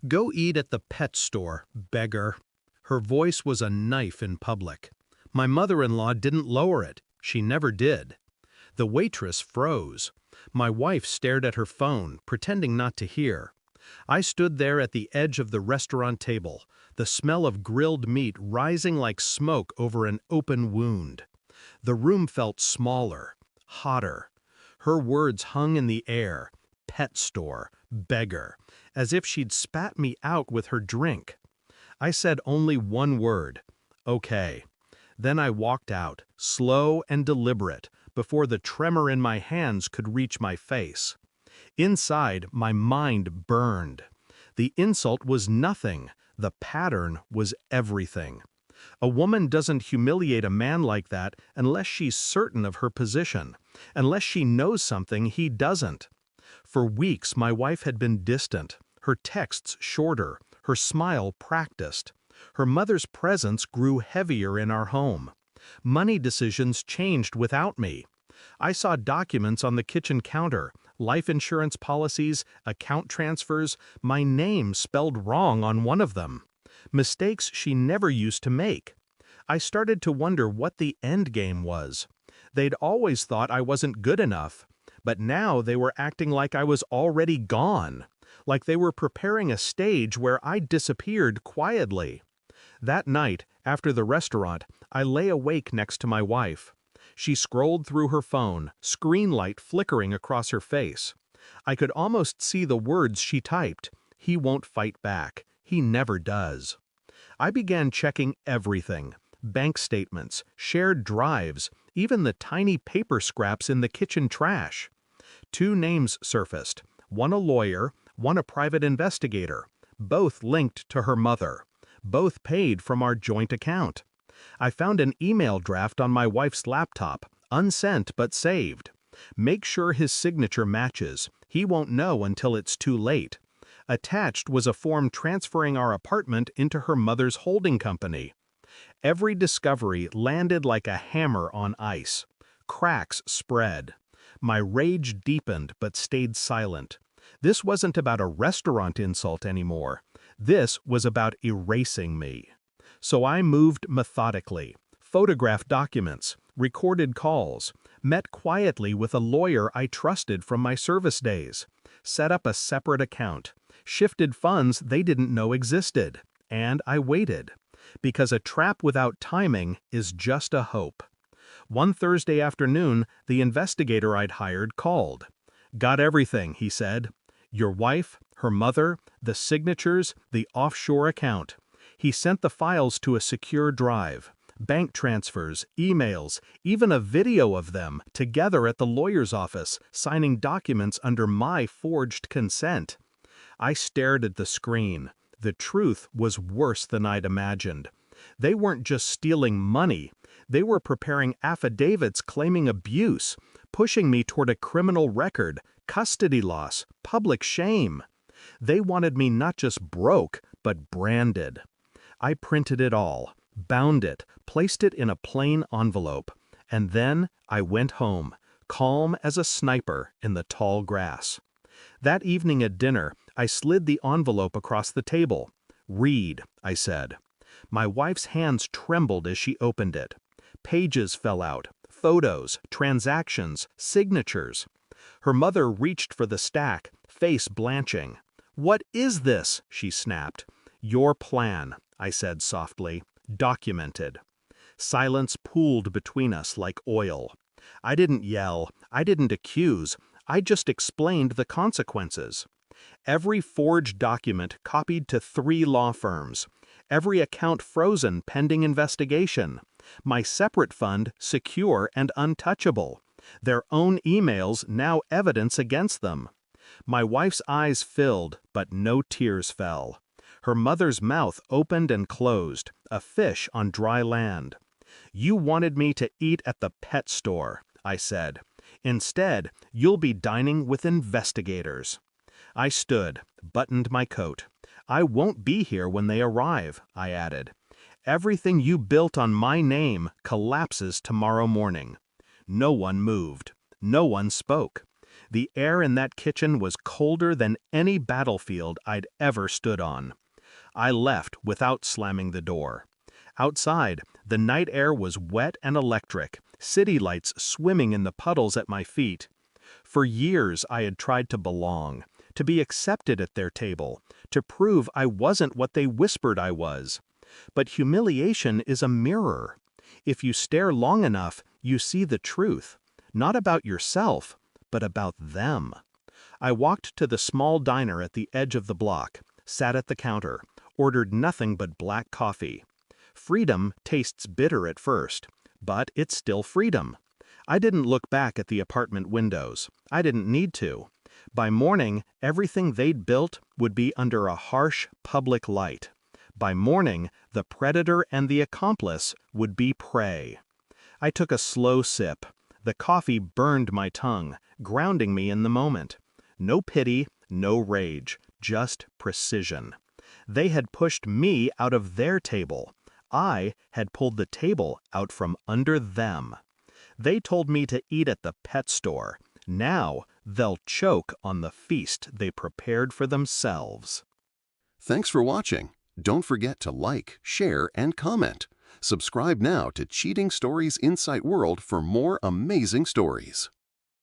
Go eat at the pet store, beggar. Her voice was a knife in public. My mother-in-law didn't lower it. She never did. The waitress froze. My wife stared at her phone, pretending not to hear. I stood there at the edge of the restaurant table, the smell of grilled meat rising like smoke over an open wound. The room felt smaller, hotter. Her words hung in the air. Pet store, beggar, as if she'd spat me out with her drink. I said only one word, okay. Then I walked out, slow and deliberate, before the tremor in my hands could reach my face. Inside, my mind burned. The insult was nothing. The pattern was everything. A woman doesn't humiliate a man like that unless she's certain of her position, unless she knows something he doesn't. For weeks, my wife had been distant, her texts shorter, her smile practiced. Her mother's presence grew heavier in our home. Money decisions changed without me. I saw documents on the kitchen counter, life insurance policies, account transfers, my name spelled wrong on one of them. Mistakes she never used to make. I started to wonder what the end game was. They'd always thought I wasn't good enough, but now they were acting like I was already gone, like they were preparing a stage where I disappeared quietly. That night, after the restaurant, I lay awake next to my wife. She scrolled through her phone, screen light flickering across her face. I could almost see the words she typed. He won't fight back. He never does. I began checking everything. Bank statements, shared drives, even the tiny paper scraps in the kitchen trash. 2 names surfaced, one a lawyer, one a private investigator, both linked to her mother, both paid from our joint account. I found an email draft on my wife's laptop, unsent but saved. Make sure his signature matches. He won't know until it's too late. Attached was a form transferring our apartment into her mother's holding company. Every discovery landed like a hammer on ice. Cracks spread. My rage deepened but stayed silent. This wasn't about a restaurant insult anymore. This was about erasing me. So I moved methodically, photographed documents, recorded calls, met quietly with a lawyer I trusted from my service days, set up a separate account, shifted funds they didn't know existed, and I waited. Because a trap without timing is just a hope. One Thursday afternoon, the investigator I'd hired called. Got everything, he said. Your wife, her mother, the signatures, the offshore account. He sent the files to a secure drive. Bank transfers, emails, even a video of them together at the lawyer's office, signing documents under my forged consent. I stared at the screen. The truth was worse than I'd imagined. They weren't just stealing money. They were preparing affidavits claiming abuse, pushing me toward a criminal record, custody loss, public shame. They wanted me not just broke, but branded. I printed it all, bound it, placed it in a plain envelope, and then I went home, calm as a sniper in the tall grass. That evening at dinner, I slid the envelope across the table. Read, I said. My wife's hands trembled as she opened it. Pages fell out, photos, transactions, signatures. Her mother reached for the stack, face blanching. What is this? She snapped. Your plan, I said softly, documented. Silence pooled between us like oil. I didn't yell, I didn't accuse, I just explained the consequences. Every forged document copied to 3 law firms. Every account frozen pending investigation. My separate fund secure and untouchable. Their own emails now evidence against them. My wife's eyes filled, but no tears fell. Her mother's mouth opened and closed, a fish on dry land. You wanted me to eat at the pet store, I said. Instead, you'll be dining with investigators. I stood, buttoned my coat. I won't be here when they arrive, I added. Everything you built on my name collapses tomorrow morning. No one moved. No one spoke. The air in that kitchen was colder than any battlefield I'd ever stood on. I left without slamming the door. Outside, the night air was wet and electric, city lights swimming in the puddles at my feet. For years I had tried to belong, to be accepted at their table, to prove I wasn't what they whispered I was. But humiliation is a mirror. If you stare long enough, you see the truth, not about yourself, but about them. I walked to the small diner at the edge of the block, sat at the counter, ordered nothing but black coffee. Freedom tastes bitter at first, but it's still freedom. I didn't look back at the apartment windows. I didn't need to. By morning, everything they'd built would be under a harsh public light. By morning, the predator and the accomplice would be prey. I took a slow sip. The coffee burned my tongue, grounding me in the moment. No pity, no rage, just precision. They had pushed me out of their table. I had pulled the table out from under them. They told me to eat at the pet store. Now they'll choke on the feast they prepared for themselves. Thanks for watching. Don't forget to like, share, and comment. Subscribe now to Cheating Stories Insight World for more amazing stories.